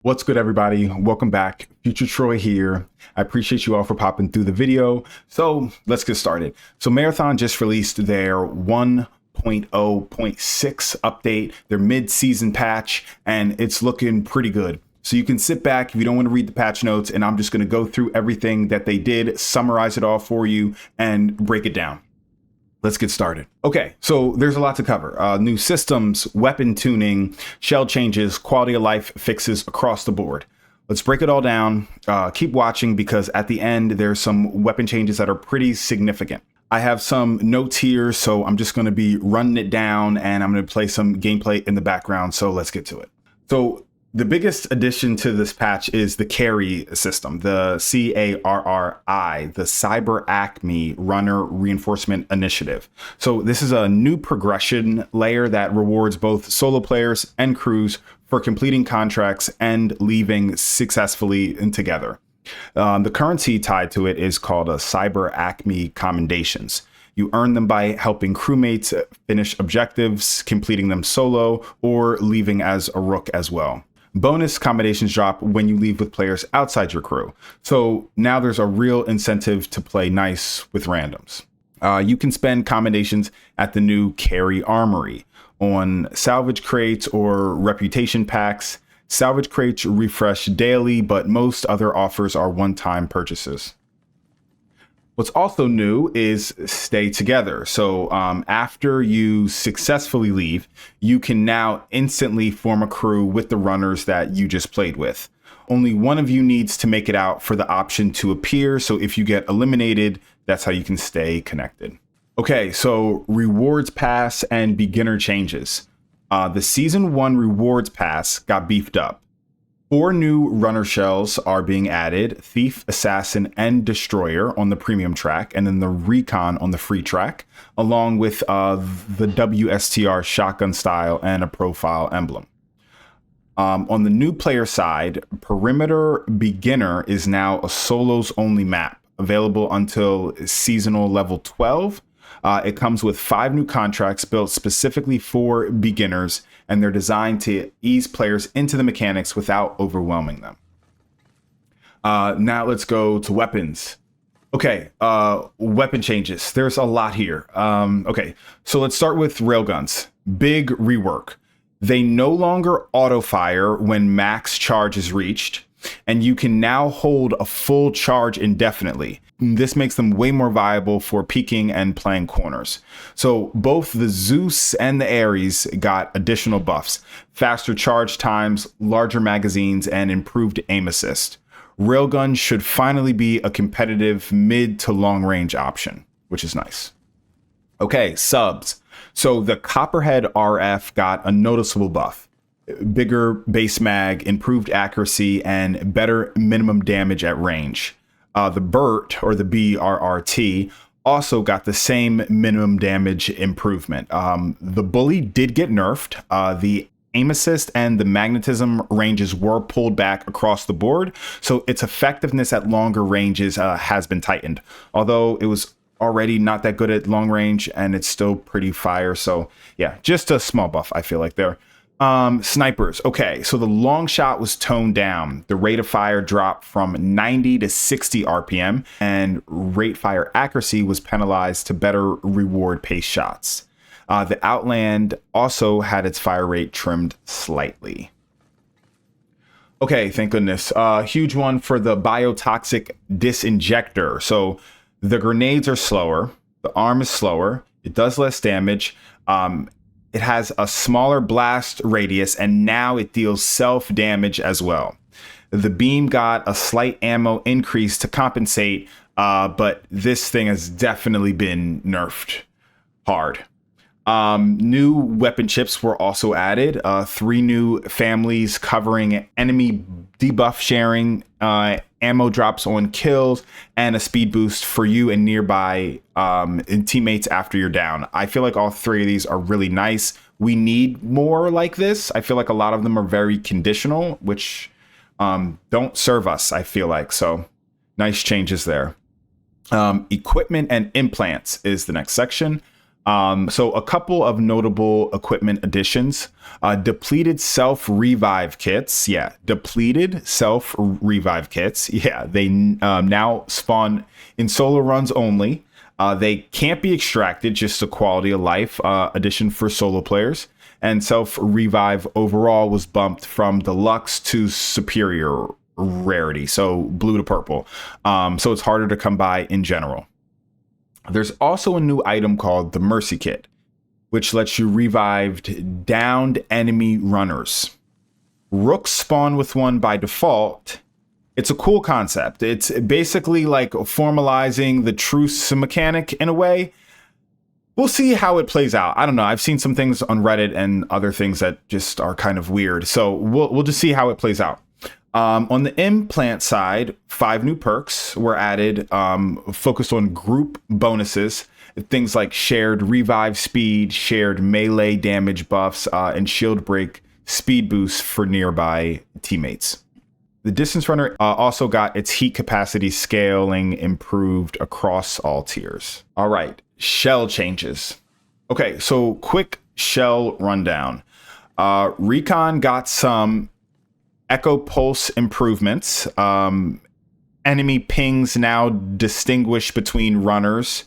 What's good, everybody? Welcome back. Future Troy here. I appreciate you all for popping through the video. So let's get started. So Marathon just released their 1.0.6 update, their mid-season patch, and it's looking pretty good. So you can sit back if you don't want to read the patch notes, and I'm just going to go through everything that they did, summarize it all for you, and break it down. Let's get started. Okay, so there's a lot to cover. New systems, weapon tuning, shell changes, quality of life fixes across the board. Let's break it all down. Keep watching because at the end, there's some weapon changes that are pretty significant. I have some notes here, so I'm just going to be running it down and I'm going to play some gameplay in the background. So let's get to it. So the biggest addition to this patch is the C.A.R.R.I system, the C.A.R.R.I, the CyberAcme Runner Reinforcement Initiative. So this is a new progression layer that rewards both solo players and crews for completing contracts and leaving successfully together. The currency tied to it is called a CyberAcme Commendations. You earn them by helping crewmates finish objectives, completing them solo, or leaving as a rook as well. Bonus commendations drop when you leave with players outside your crew. So now there's a real incentive to play nice with randoms. You can spend commendations at the new C.A.R.R.I armory on salvage crates or reputation packs. Salvage crates refresh daily, but most other offers are one-time purchases. What's also new is stay together. So after you successfully leave, you can now instantly form a crew with the runners that you just played with. Only one of you needs to make it out for the option to appear. So if you get eliminated, that's how you can stay connected. Okay, so rewards pass and beginner changes. The season 1 rewards pass got beefed up. 4 new runner shells are being added: Thief, Assassin, and Destroyer on the premium track, and then the Recon on the free track, along with the WSTR shotgun style and a profile emblem. On the new player side, Perimeter Beginner is now a solos only map, available until seasonal level 12. It comes with 5 new contracts built specifically for beginners, and they're designed to ease players into the mechanics without overwhelming them. Now let's go to weapons. Okay, weapon changes. There's a lot here. Okay, so let's start with Railguns. Big rework. They no longer auto fire when max charge is reached, and you can now hold a full charge indefinitely. This makes them way more viable for peeking and playing corners. So both the Zeus and the Ares got additional buffs: faster charge times, larger magazines, and improved aim assist. Railgun should finally be a competitive mid to long range option, which is nice. Okay, subs. So the Copperhead RF got a noticeable buff: bigger base mag, improved accuracy, and better minimum damage at range. The BERT, or the BRRT, also got the same minimum damage improvement. The Bully did get nerfed. The aim assist and the magnetism ranges were pulled back across the board, so its effectiveness at longer ranges has been tightened. Although it was already not that good at long range, and it's still pretty fire. So yeah, just a small buff, I feel like, there. Snipers. Okay, so the long shot was toned down. The rate of fire dropped from 90 to 60 RPM, and rate fire accuracy was penalized to better reward pace shots. The Outland also had its fire rate trimmed slightly. Okay, thank goodness. Huge one for the Biotoxic Disinjector. So the grenades are slower, the arm is slower, it does less damage. It has a smaller blast radius, and now it deals self-damage as well. The beam got a slight ammo increase to compensate, but this thing has definitely been nerfed hard. New weapon chips were also added. 3 new families covering enemy debuff sharing, ammo drops on kills, and a speed boost for you and nearby teammates after you're down. I feel like all 3 of these are really nice. We need more like this. I feel like a lot of them are very conditional, which don't serve us, I feel like. So nice changes there. Equipment and implants is the next section. So a couple of notable equipment additions. Depleted self-revive kits. Yeah, depleted self-revive kits. Yeah, they now spawn in solo runs only. They can't be extracted, just a quality of life addition for solo players. And self-revive overall was bumped from deluxe to superior rarity, so blue to purple. So it's harder to come by in general. There's also a new item called the Mercy Kit, which lets you revive downed enemy runners. Rooks spawn with one by default. It's a cool concept. It's basically like formalizing the truce mechanic in a way. We'll see how it plays out. I don't know. I've seen some things on Reddit and other things that just are kind of weird. So we'll just see how it plays out. On the implant side, 5 new perks were added, focused on group bonuses, things like shared revive speed, shared melee damage buffs, and shield break speed boosts for nearby teammates. The distance runner also got its heat capacity scaling improved across all tiers. All right, shell changes. Okay, so quick shell rundown. Recon got some Echo Pulse improvements. Enemy pings now distinguish between runners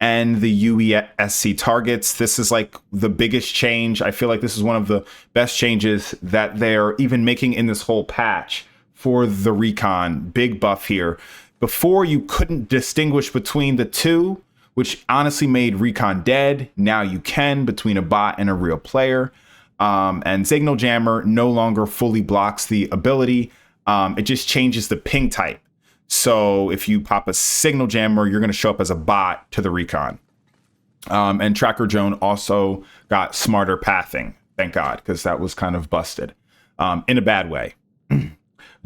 and the UESC targets. This is like the biggest change. I feel like this is one of the best changes that they're even making in this whole patch for the Recon. Big buff here. Before, you couldn't distinguish between the two, which honestly made Recon dead. Now you can, between a bot and a real player. And Signal Jammer no longer fully blocks the ability. It just changes the ping type. So if you pop a Signal Jammer, you're going to show up as a bot to the Recon. And Tracker Drone also got smarter pathing. Thank God, because that was kind of busted in a bad way.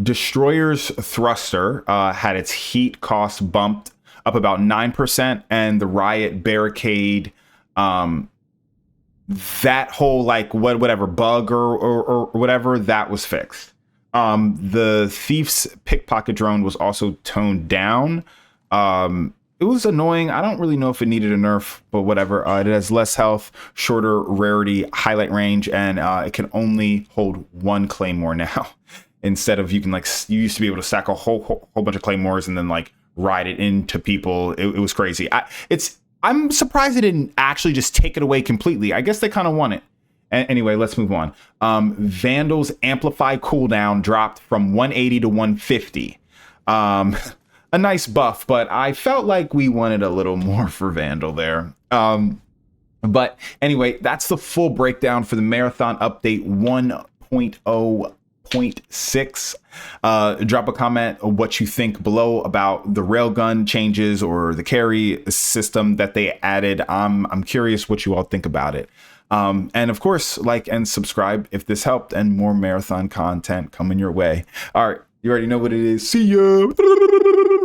Destroyer's Thruster had its heat cost bumped up about 9%, and the Riot Barricade, that whole like whatever bug or whatever, that was fixed. The Thief's Pickpocket Drone was also toned down. It was annoying. I don't really know if it needed a nerf, but whatever. It has less health, shorter rarity, highlight range, and it can only hold 1 claymore now. Instead of, you used to be able to stack a whole bunch of claymores and then like ride it into people. It was crazy. I'm surprised they didn't actually just take it away completely. I guess they kind of want it. Anyway, let's move on. Vandal's Amplify cooldown dropped from 180 to 150. A nice buff, but I felt like we wanted a little more for Vandal there. But anyway, that's the full breakdown for the Marathon Update 1.0.6. Drop a comment on what you think below about the Railgun changes or the carry system that they added. I'm curious what you all think about it. And of course, like and subscribe if this helped, and more Marathon content coming your way. All right, you already know what it is. See ya.